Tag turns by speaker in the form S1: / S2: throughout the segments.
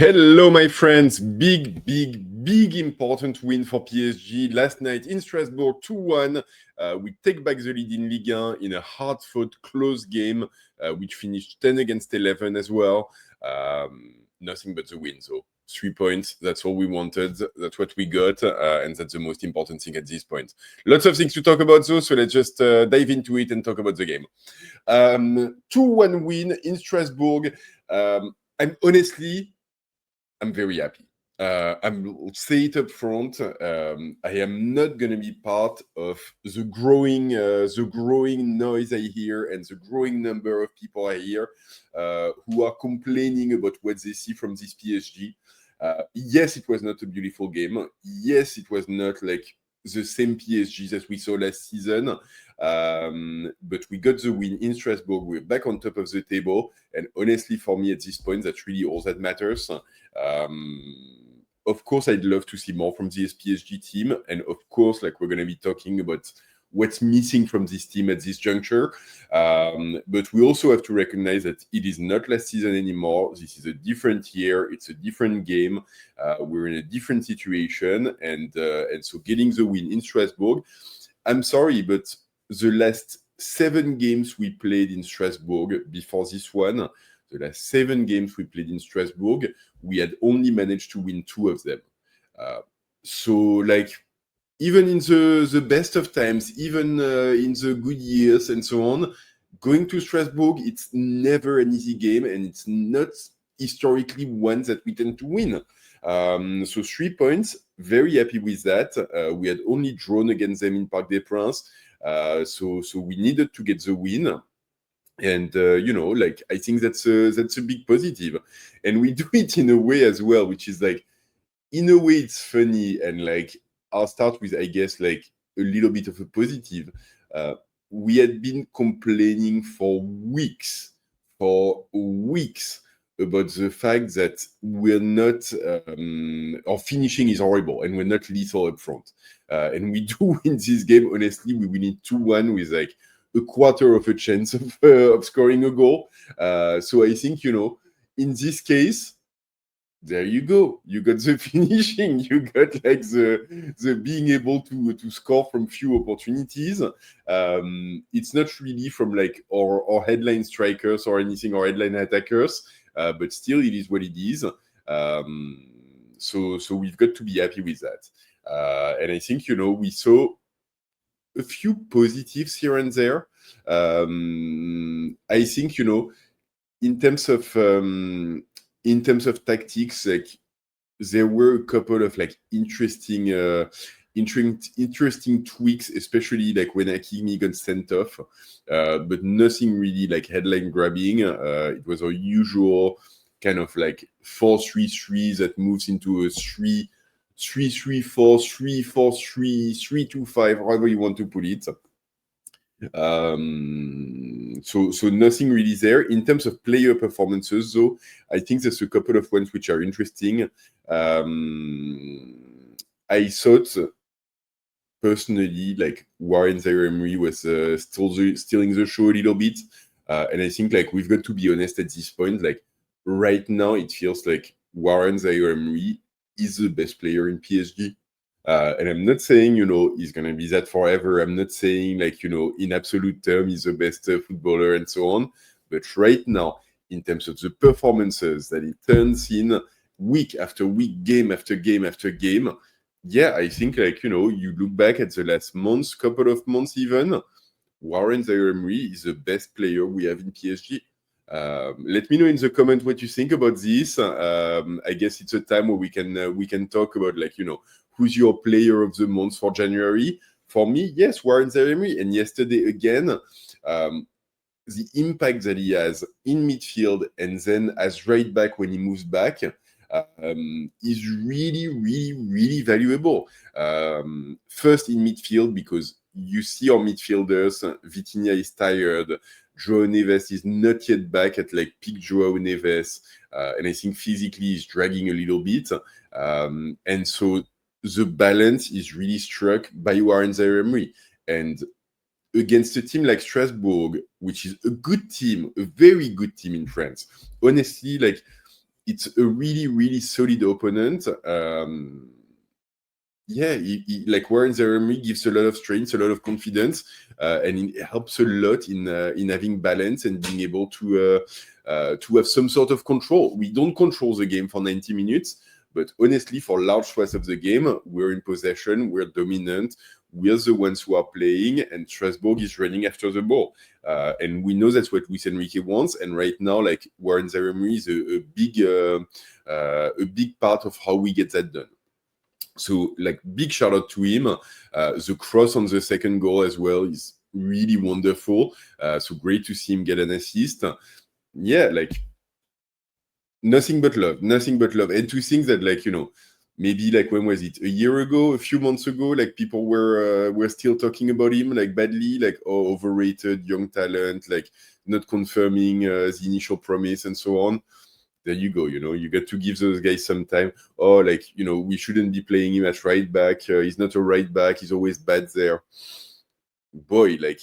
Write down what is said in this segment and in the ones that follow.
S1: Hello, my friends. Big important win for PSG last night in Strasbourg, 2-1. We take back the lead in Ligue 1 in a hard-fought, close game, which finished 10 against 11 as well. Nothing but the win, so 3 points. That's all we wanted. That's what we got, and that's the most important thing at this point. Lots of things to talk about, though, so let's just dive into it and talk about the game. 2-1 win in Strasbourg. I'm very happy. I'm say it up front. I am not gonna be part of the growing noise I hear and the growing number of people I hear who are complaining about what they see from this PSG. Yes, it was not a beautiful game. Yes, it was not like the same PSG that we saw last season. But we got the win in Strasbourg. We're back on top of the table. And honestly, for me at this point, that's really all that matters. Of course, I'd love to see more from this PSG team. And of course, like we're going to be talking about what's missing from this team at this juncture. But we also have to recognize that it is not last season anymore. This is a different year. It's a different game. We're in a different situation. And so getting the win in Strasbourg, I'm sorry, but the last 7 games we played in Strasbourg before this one, the last 7 games we played in Strasbourg, we had only managed to win 2 of them. So, like, even in the best of times, even in the good years and so on, going to Strasbourg, it's never an easy game, and it's not historically one that we tend to win. So 3 points, very happy with that. We had only drawn against them in Parc des Princes, so we needed to get the win. And like I think that's a big positive, and we do it in a way as well, which is like, in a way, it's funny, and like I'll start with, I guess, like a little bit of a positive. We had been complaining for weeks about the fact that we're not, our finishing is horrible and we're not lethal up front. And we do win this game. Honestly, we win it 2-1 with like a quarter of a chance of scoring a goal. So I think, in this case, there you go. You got the finishing. You got like the being able to score from few opportunities. It's not really from like our headline strikers or anything, or headline attackers, but still it is what it is. So we've got to be happy with that. And I think, we saw a few positives here and there. I think, in terms of tactics, like there were a couple of like interesting tweaks, especially like when Hakimi got sent off, but nothing really like headline grabbing. It was our usual kind of like 4-3-3 that moves into a 3-3-4, 3-4-3, 3-2-5, however you want to put it. So nothing really there. In terms of player performances, though, I think there's a couple of ones which are interesting. I thought, personally, like Warren Zaïre-Emery was still stealing the show a little bit. And I think like we've got to be honest at this point. Like right now, it feels like Warren Zaïre-Emery is the best player in PSG. And I'm not saying, he's going to be that forever. I'm not saying, like, in absolute terms, he's the best footballer and so on. But right now, in terms of the performances that he turns in week after week, game after game after game, yeah, I think, like, you look back at the last months, couple of months even, Warren Zaïre-Emery is the best player we have in PSG. Let me know in the comment what you think about this. I guess it's a time where we can talk about, like, who's your player of the month for January. For me, yes, Warren Zaïre-Emery. And yesterday again, the impact that he has in midfield and then as right back when he moves back is really, really, really valuable. First in midfield, because you see our midfielders, Vitinha is tired, João Neves is not yet back at like peak João Neves, and I think physically he's dragging a little bit. And so the balance is really struck by Warren Zaïre-Emery. And against a team like Strasbourg, which is a good team, a very good team in France, honestly, like it's a really, really solid opponent. Like Warren Zaïre-Emery gives a lot of strength, a lot of confidence, and it helps a lot in having balance and being able to have some sort of control. We don't control the game for 90 minutes, but honestly, for large swaths of the game, we're in possession, we're dominant, we're the ones who are playing, and Strasbourg is running after the ball. And we know that's what Luis Enrique wants. And right now, like Warren Zaïre-Emery is a big part of how we get that done. So, like, big shout out to him. The cross on the second goal as well is really wonderful. So great to see him get an assist. Yeah, like, nothing but love. And to think that, like, maybe like when was it? A year ago, a few months ago, like people were still talking about him like badly, like overrated, young talent, like not confirming the initial promise and so on. There you go, you got to give those guys some time. Or like, we shouldn't be playing him at right back. He's not a right back. He's always bad there. Boy, like,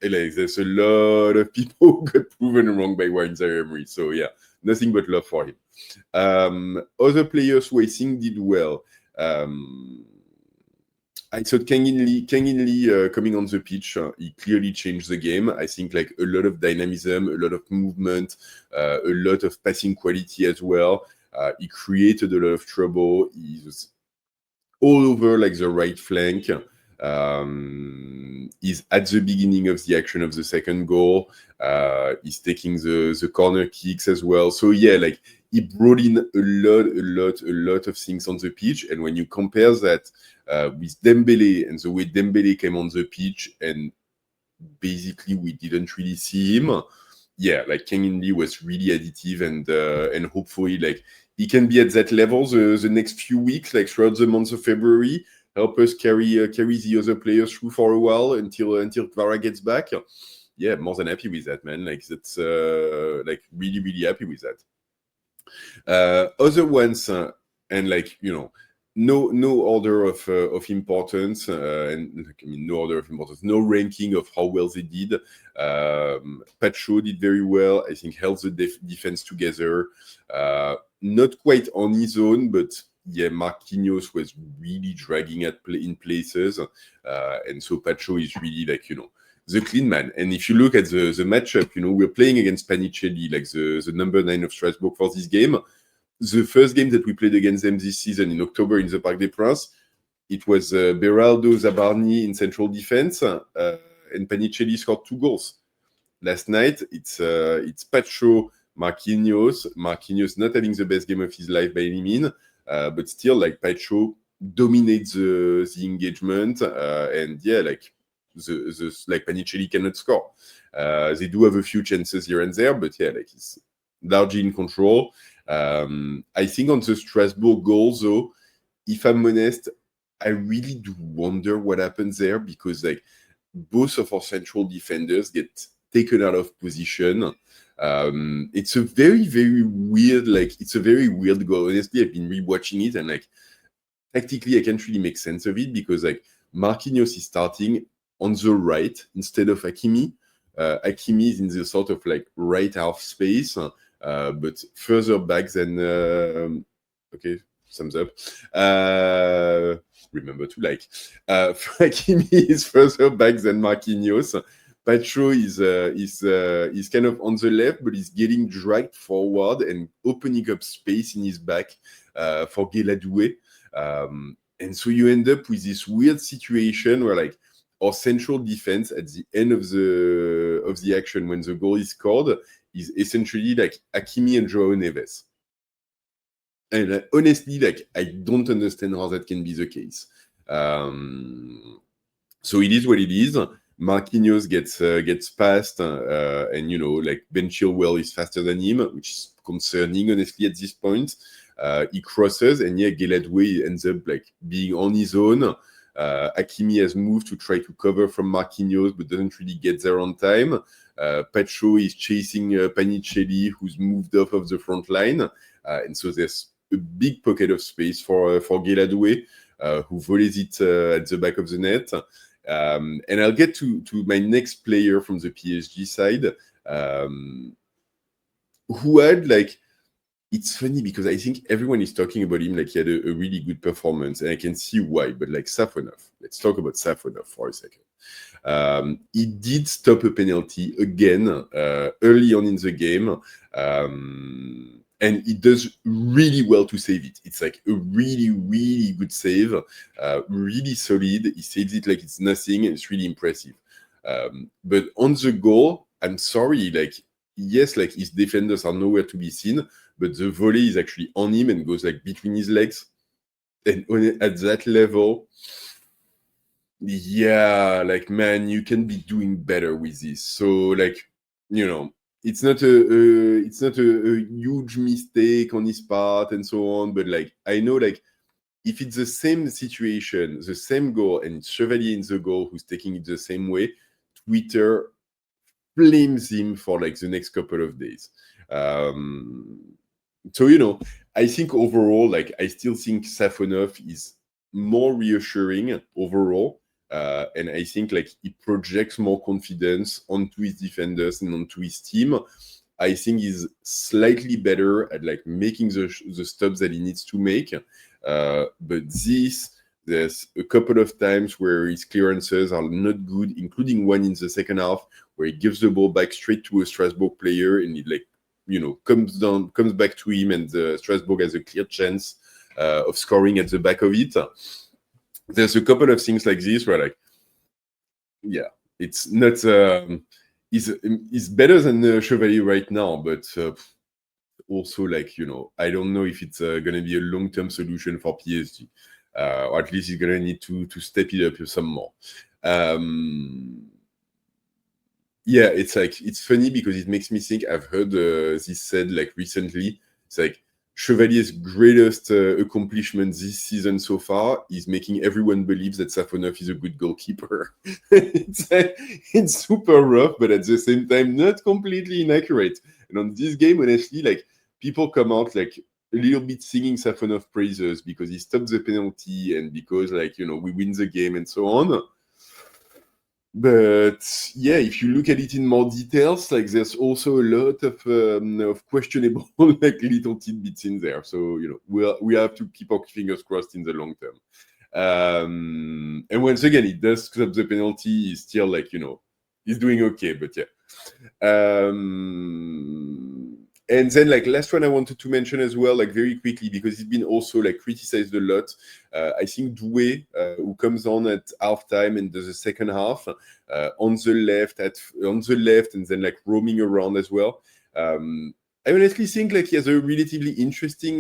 S1: there's a lot of people who got proven wrong by Warren Zaïre-Emery. So yeah, nothing but love for him. Other players who I think did well. I thought Kangin Lee coming on the pitch, he clearly changed the game. I think like a lot of dynamism, a lot of movement, a lot of passing quality as well. He created a lot of trouble. He was all over like the right flank. He's at the beginning of the action of the second goal. He's taking the corner kicks as well. So yeah, like he brought in a lot of things on the pitch. And when you compare that with Dembele and the way Dembele came on the pitch, and basically we didn't really see him. Yeah, like Kangin Lee was really additive, and hopefully like he can be at that level the next few weeks, like throughout the month of February. Help us carry the other players through for a while until Kvara gets back. Yeah, more than happy with that, man. Like that's like really, really happy with that. Other ones, and like no order of importance, and I mean no order of importance, no ranking of how well they did. Pacho did very well. I think held the defense together. Not quite on his own, but yeah, Marquinhos was really dragging in places, and so Pacho is really like the clean man. And if you look at the matchup, we're playing against Panicelli, like the number 9 of Strasbourg for this game. The first game that we played against them this season in October in the Parc des Princes, it was Beraldo Zabarni in central defense, and Panicelli scored 2 goals. Last night, it's Pacho, Marquinhos not having the best game of his life by any means, but still, like, Pacho dominates the engagement, and yeah, like like Panicelli cannot score. They do have a few chances here and there, but yeah, like he's largely in control. I think on the Strasbourg goal, though, if I'm honest, I really do wonder what happens there, because like both of our central defenders get taken out of position. It's a very, very weird, like it's a very weird goal. Honestly, I've been rewatching it, and like tactically I can't really make sense of it, because like Marquinhos is starting on the right instead of Hakimi. Hakimi is in the sort of like right half space, but further back than okay, thumbs up. Remember to like. Hakimi is further back than Marquinhos. Pacho is kind of on the left, but he's getting dragged forward and opening up space in his back for Guéladoué. And so you end up with this weird situation where like our central defense at the end of the action, when the goal is scored, is essentially like Hakimi and João Neves. And honestly, like I don't understand how that can be the case. So it is what it is. Marquinhos gets past, and like Ben Chilwell is faster than him, which is concerning honestly at this point. He crosses, and yeah, Guéladoué ends up like being on his own. Hakimi has moved to try to cover from Marquinhos, but doesn't really get there on time. Pacho is chasing Panicelli, who's moved off of the front line, and so there's a big pocket of space for Guéladoué, who volleys it at the back of the net. And I'll get to my next player from the PSG side, who had like it's funny because I think everyone is talking about him like he had a really good performance, and I can see why. But like Safonov, let's talk about Safonov for a second. He did stop a penalty again early on in the game, and he does really well to save it. It's like a really, really good save, really solid. He saves it like it's nothing, and it's really impressive. But on the goal, I'm sorry, like, yes, like his defenders are nowhere to be seen, but the volley is actually on him and goes like between his legs. And at that level, yeah, like, man, you can be doing better with this. So, like, you know, it's not a huge mistake on his part and so on. But like, I know, like, if it's the same situation, the same goal, and it's Chevalier in the goal who's taking it the same way, Twitter flames him for like the next couple of days. So, you know, I think overall, like, I still think Safonov is more reassuring overall. And I think like he projects more confidence onto his defenders and onto his team. I think he's slightly better at like making the stops that he needs to make. But there's a couple of times where his clearances are not good, including one in the second half where he gives the ball back straight to a Strasbourg player, and it like, you know, comes back to him, and Strasbourg has a clear chance of scoring at the back of it. There's a couple of things like this where, like, yeah, it's not. He's better than Chevalier right now, but also, like, you know, I don't know if it's going to be a long-term solution for PSG. Or at least he's going to need to step it up some more. Yeah, it's like, it's funny because it makes me think, I've heard this said like recently. It's like Chevalier's greatest accomplishment this season so far is making everyone believe that Safonov is a good goalkeeper. It's super rough, but at the same time, not completely inaccurate. And on this game, honestly, like, people come out like a little bit singing Safonov praises because he stopped the penalty and because, like, you know, we win the game and so on. But yeah, if you look at it in more details, like, there's also a lot of questionable like little tidbits in there. So, you know, we have to keep our fingers crossed in the long term. And once again, it does stop the penalty. He's still, like, you know, he's doing okay. But yeah. And then, like, last one I wanted to mention as well, like, very quickly, because it's been also like criticized a lot. I think Doué, who comes on at halftime and does the second half on the left, and then like roaming around as well. I honestly think like he has a relatively interesting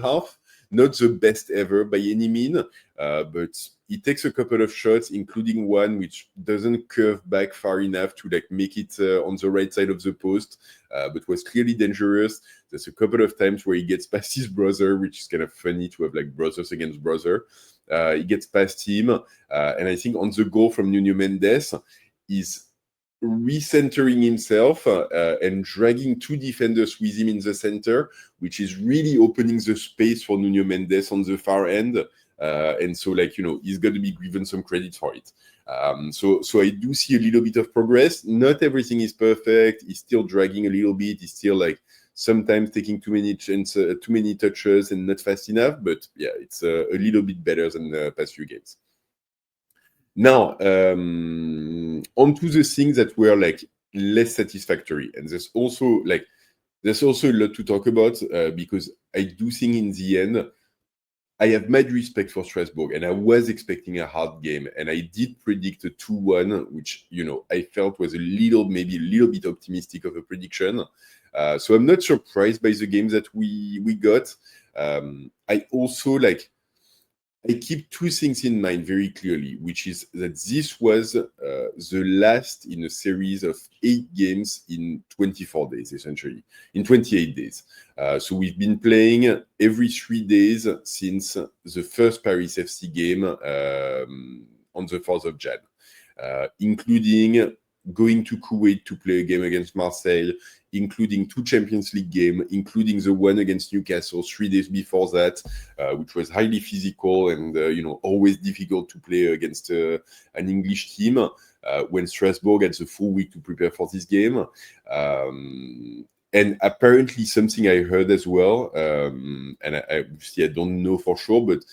S1: half. Not the best ever by any mean, but he takes a couple of shots, including one which doesn't curve back far enough to like make it on the right side of the post, but was clearly dangerous. There's a couple of times where he gets past his brother, which is kind of funny to have like brothers against brother. He gets past him, and I think on the goal from Nuno Mendes, he's recentering himself and dragging two defenders with him in the center, which is really opening the space for Nuno Mendes on the far end. And so, like, you know, he's going to be given some credit for it. So I do see a little bit of progress. Not everything is perfect. He's still dragging a little bit. He's still like sometimes taking too many touches and not fast enough. But yeah, it's a little bit better than the past few games. Now, onto the things that were like less satisfactory, and there's also a lot to talk about because I do think in the end, I have mad respect for Strasbourg, and I was expecting a hard game, and I did predict a 2-1, which, you know, I felt was maybe a little bit optimistic of a prediction. So I'm not surprised by the games that we got. I also I keep two things in mind very clearly, which is that this was the last in a series of 8 games in 24 days, essentially, in 28 days. So we've been playing every 3 days since the first Paris FC game on the 4th of Jan, including going to Kuwait to play a game against Marseille, including 2 Champions League games, including the one against Newcastle 3 days before that, which was highly physical and, you know, always difficult to play against an English team when Strasbourg had the full week to prepare for this game. And apparently something I heard as well, and I don't know for sure, but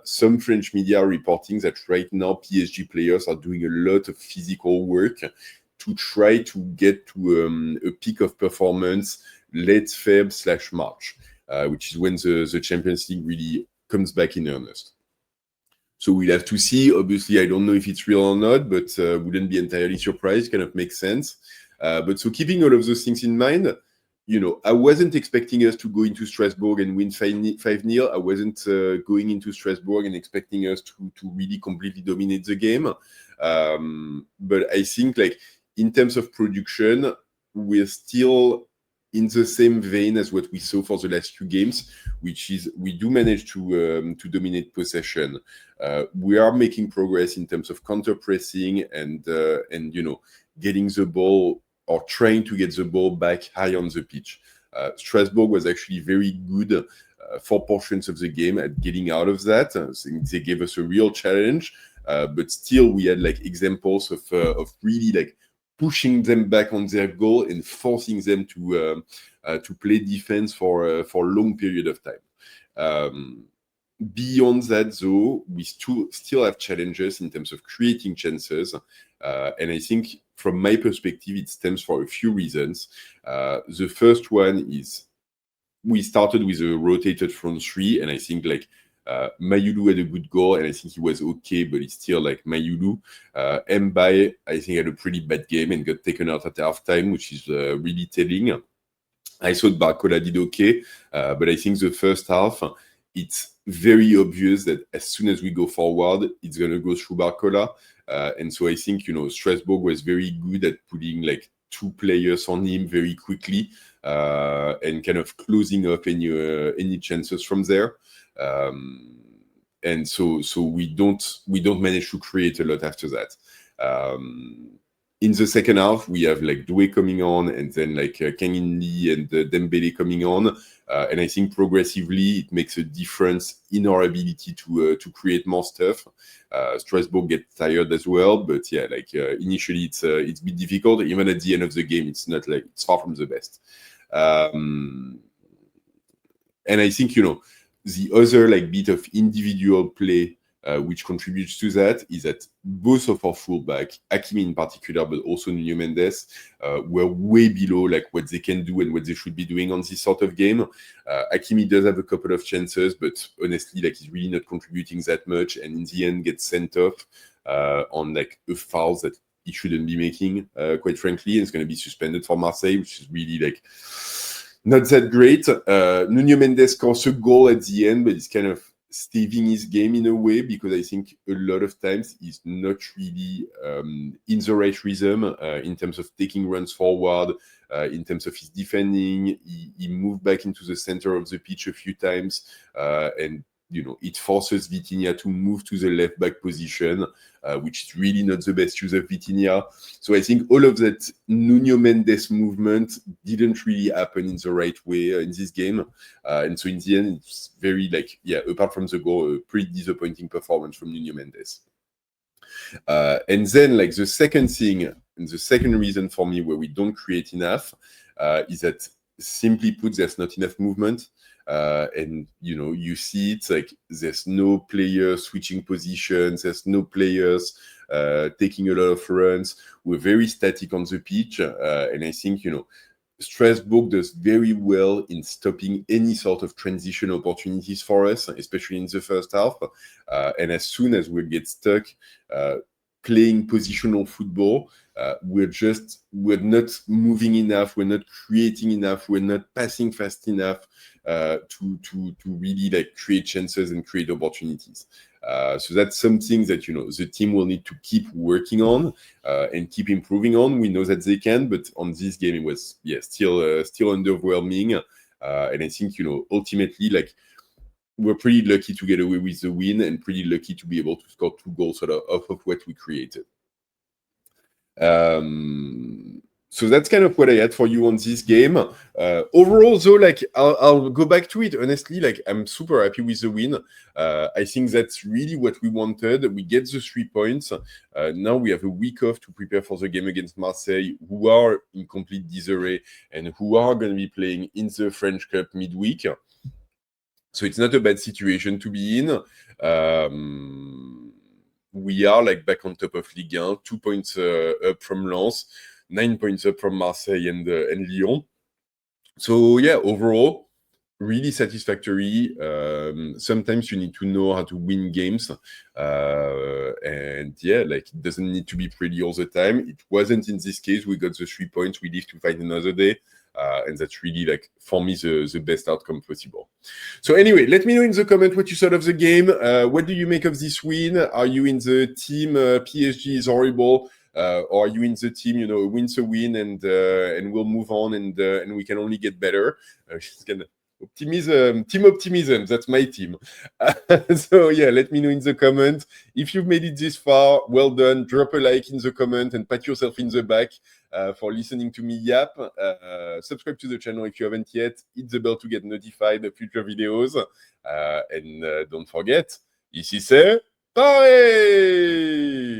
S1: some French media are reporting that right now PSG players are doing a lot of physical work to try to get to a peak of performance late Feb/March, which is when the Champions League really comes back in earnest. So we'll have to see. Obviously, I don't know if it's real or not, but wouldn't be entirely surprised. Kind of makes sense. But so keeping all of those things in mind, I wasn't expecting us to go into Strasbourg and win 5-0. I wasn't going into Strasbourg and expecting us to really completely dominate the game. But I think, like, in terms of production, we're still in the same vein as what we saw for the last few games, which is we do manage to dominate possession. We are making progress in terms of counter pressing and getting the ball or trying to get the ball back high on the pitch. Strasbourg was actually very good for portions of the game at getting out of that. So they gave us a real challenge, but still we had like examples of really like pushing them back on their goal and forcing them to play defense for a long period of time. Beyond that, though, we still have challenges in terms of creating chances. And I think from my perspective, it stems for a few reasons. The first one is we started with a rotated front three, and I think like Mayulu had a good goal, and I think he was okay, but it's still like Mayulu. Mbaye, I think, had a pretty bad game and got taken out at halftime, which is really telling. I thought Barcola did okay, but I think the first half, it's very obvious that as soon as we go forward, it's going to go through Barcola. And so I think, Strasbourg was very good at putting like two players on him very quickly and kind of closing up any chances from there. And so we don't manage to create a lot after that. In the second half, we have like Doué coming on, and then like Kang In Lee and Dembele coming on, and I think progressively it makes a difference in our ability to create more stuff. Strasbourg gets tired as well, but yeah, like initially it's a bit difficult. Even at the end of the game, it's not like it's far from the best. And I think the other like bit of individual play which contributes to that is that both of our fullback, Hakimi in particular, but also Nuno Mendes, were way below like what they can do and what they should be doing on this sort of game. Hakimi does have a couple of chances, but honestly, like he's really not contributing that much, and in the end gets sent off on like a foul that he shouldn't be making, quite frankly, and it's going to be suspended for Marseille, which is really like not that great. Nuno Mendes scores a goal at the end, but it's kind of staving his game in a way, because I think a lot of times he's not really in the right rhythm in terms of taking runs forward, in terms of his defending. He moved back into the center of the pitch a few times, and it forces Vitinha to move to the left back position, which is really not the best use of Vitinha. So I think all of that Nuno Mendes movement didn't really happen in the right way in this game. And so in the end, it's very apart from the goal, a pretty disappointing performance from Nuno Mendes. And then the second thing, and the second reason for me where we don't create enough is that, simply put, there's not enough movement. And you see it, like there's no players switching positions, there's no players taking a lot of runs. We're very static on the pitch, and I think Strasbourg does very well in stopping any sort of transition opportunities for us, especially in the first half. And as soon as we get stuck playing positional football, we're not moving enough, we're not creating enough, we're not passing fast enough to really create chances and create opportunities. So that's something that the team will need to keep working on and keep improving on. We know that they can, but on this game it was still underwhelming. And I think ultimately we're pretty lucky to get away with the win, and pretty lucky to be able to score 2 goals off of what we created. So that's kind of what I had for you on this game. Overall, though, like I'll go back to it. Honestly, like I'm super happy with the win. I think that's really what we wanted. We get the 3 points. Now we have a week off to prepare for the game against Marseille, who are in complete disarray and who are going to be playing in the French Cup midweek. So it's not a bad situation to be in. We are like back on top of Ligue 1, 2 points up from Lens, 9 points up from Marseille and Lyon. So yeah, overall, really satisfactory. Sometimes you need to know how to win games. And yeah, like it doesn't need to be pretty all the time. It wasn't in this case. We got the 3 points. We live to fight another day. And that's really like, for me, the best outcome possible. So anyway, let me know in the comment what you thought of the game. What do you make of this win? Are you in the team PSG is horrible? Or are you in the team, you know, a win's a win and we'll move on and we can only get better? Team optimism, that's my team. So yeah, let me know in the comment. If you've made it this far, well done. Drop a like in the comment and pat yourself in the back for listening to me yap. Subscribe to the channel if you haven't yet. Hit the bell to get notified of future videos. And don't forget, ici c'est Paris!